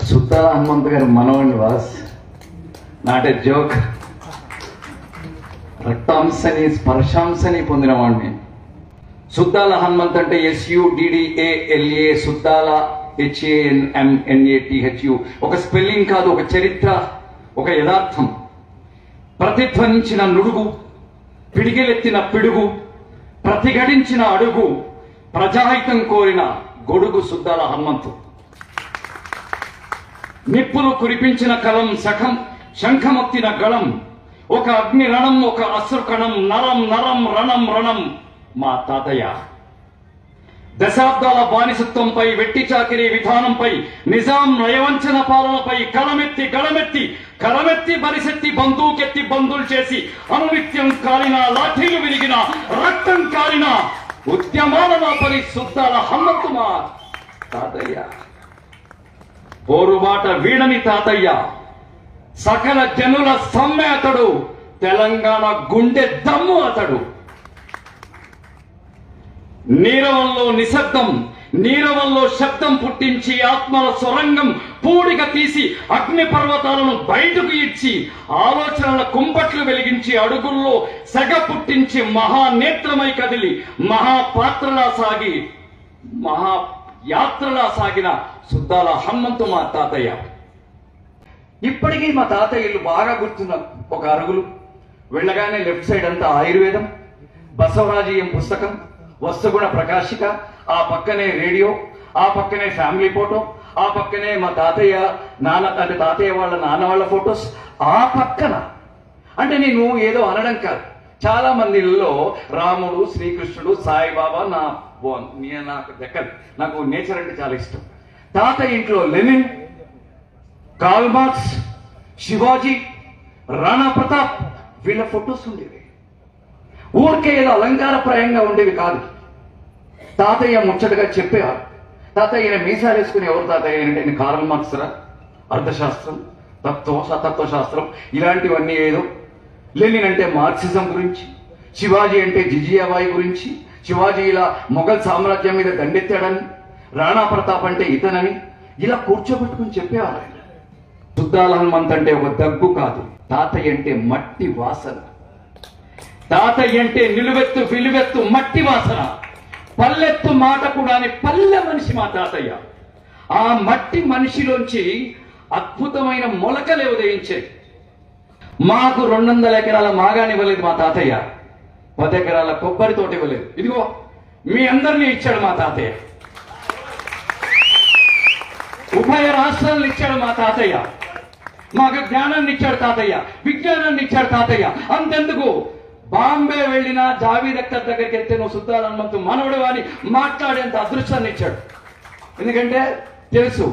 సుద్దాల హనుమంత్ గారి మనవణ్ణి was not a joke. రక్తాంశని స్పర్శాంశని పొందిన వాడిని. సుద్దాల హనుమంత్ అంటే SUDDALA, సుద్దాల HANMNATHU. ఒక స్పెల్లింగ్ కాదు, ఒక చరిత్ర, ఒక యథార్థం. ప్రతిధ్వనించిన నుడుగు, పిడిగిలెత్తిన పిడుగు, ప్రతిఘటించిన అడుగు, ప్రజాహితం కోరిన గొడుగు సుద్దాల హనుమంతు. నిప్పులు కురిపించిన కలం సఖం, శంఖమొత్తిన గళం, ఒక అగ్ని రణం, ఒక అశ్రుకణం, నరం నరం రణం రణం మా తాతయ్య. దశాబ్దాల బానిసత్వంపై, వెట్టి చాకిరీ విధానంపై, నిజాం నయవంచన పాలనపై కలమెత్తి గళమెత్తి కలమెత్తి బరిసెత్తి బందూకెత్తి బందులు చేసి అనునిత్యం కాలిన, లాఠీలు విరిగిన, రక్తం కాలిన ఉద్యమాల పరి సుద్దాల హనుమంతు మా తాతయ్య. పోరుబాట వీడని తాతయ్య, సకల జనుల సమ్మె అతడు, తెలంగాణ గుండె దమ్ము అతడు. నీరవంలో నిశ్శబ్దం, నీరవంలో శబ్దం పుట్టించి ఆత్మల సొరంగం పూడిక తీసి అగ్ని పర్వతాలను బయటకు ఇచ్చి ఆలోచనల కుంపట్లు వెలిగించి అడుగుల్లో సెగ పుట్టించి మహానేత్రమై కదిలి మహాపాత్రలా సాగి మహాయాత్రలా సాగిన సుద్దాల హనుమంతు మా తాతయ్య. ఇప్పటికీ మా తాతయ్యలు బాగా గుర్తున్న ఒక అరుగులు. వెళ్ళగానే లెఫ్ట్ సైడ్ అంతా ఆయుర్వేదం, బసవరాజీయం పుస్తకం, వస్తుగుణ ప్రకాశిక, ఆ పక్కనే రేడియో, ఆ పక్కనే ఫ్యామిలీ ఫోటో, ఆ పక్కనే మా తాతయ్య అంటే తాతయ్య వాళ్ళ నాన్న వాళ్ళ ఫొటోస్ ఆ పక్కన. అంటే నేను ఏదో అనడం కాదు, చాలా మందిలో రాముడు, శ్రీకృష్ణుడు, సాయిబాబా నాకు దక్కదు. నాకు నేచర్ అంటే చాలా ఇష్టం. తాతయ్య ఇంట్లో Lenin, Karl Marx, Shivaji, Rana Pratap వీళ్ళ ఫొటోస్ ఉండేవి. ఊరికే ఏదో అలంకారప్రాయంగా ఉండేవి కాదు. తాతయ్య ముచ్చటగా చెప్పేవారు. తాతయ్య మీసాలు వేసుకుని ఎవరు తాతయ్య అంటే కార్ల్ మార్క్స్ రా, అర్థశాస్త్రం, తత్వశాస్త్రం ఇలాంటివన్నీ ఏదో. లెనిన్ అంటే మార్క్సిజం గురించి, శివాజీ అంటే జిజియాబాయి గురించి, శివాజీ ఇలా మొఘల్ సామ్రాజ్యం మీద దండెత్తాడని, రాణా ప్రతాప్ అంటే ఇతనని ఇలా కూర్చోబెట్టుకుని చెప్పేవారు. సుద్దాల హనుమంత్ అంటే ఒక దగ్గు కాదు, తాతయ్య అంటే మట్టి వాసన. తాతయ్య అంటే నిలువెత్తు విలువెత్తు మట్టి వాసన, పల్లెత్తు మాట కూడా పల్లె మనిషి మా తాతయ్య. ఆ మట్టి మనిషిలోంచి అద్భుతమైన మొలకలే ఉదయించాయి. మాకు 200 ఎకరాల మాగాని ఇవ్వలేదు మా తాతయ్య, 10 ఎకరాల కొబ్బరి తోట ఇవ్వలేదు. ఇదిగో మీ అందరినీ ఇచ్చాడు మా తాతయ్య. ఉభయ రాష్ట్రాలను ఇచ్చాడు మా తాతయ్య. మాకు జ్ఞానాన్ని ఇచ్చాడు తాతయ్య, విజ్ఞానాన్ని ఇచ్చాడు తాతయ్య. అంతెందుకు, బాంబే వెళ్ళినా జావీద్ అఖ్తర్ దగ్గరికి వెళ్తే నువ్వు సుద్దాల హనుమంతు మనవడు అని మాట్లాడేంత అదృష్టాన్ని ఇచ్చాడు. ఎందుకంటే తెలుసు,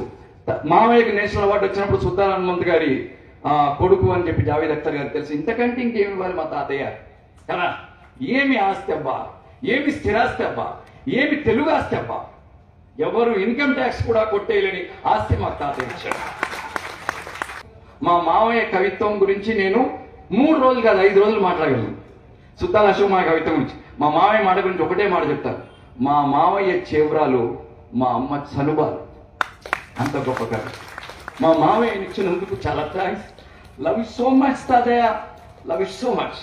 మామయ్యకి నేషనల్ అవార్డు వచ్చినప్పుడు సుద్దాల హనుమంత్ గారి కొడుకు అని చెప్పి జావీద్ అఖ్తర్ గారికి తెలుసు. ఇంతకంటే ఇంకేమి ఇవ్వాలి మా తాతయ్య కదా. ఏమి ఆస్తి అబ్బా, ఏమి స్థిరాస్తి అబ్బా, ఏమి తెలుగు ఆస్తి అబ్బా, ఎవరు ఇన్కమ్ ట్యాక్స్ కూడా కొట్టేయలేని ఆస్తి మాకు తాతయ్య ఇచ్చాడు. మా మామయ్య కవిత్వం గురించి నేను 3 రోజులు కాదు 5 రోజులు మాట్లాడగలను. సుద్దాల అశోక్ మా కవిత్వం గురించి, మా మామయ్య మాట గురించి ఒకటే మాట చెప్తాను. మా మామయ్య చేవ్రాలు, మా అమ్మ చనుబాలు. అంత గొప్ప కథ. మా మామయ్య ఇచ్చినందుకు చాలా thanks. Love you so much తాతయ్య, లవ్ యూ సో మచ్.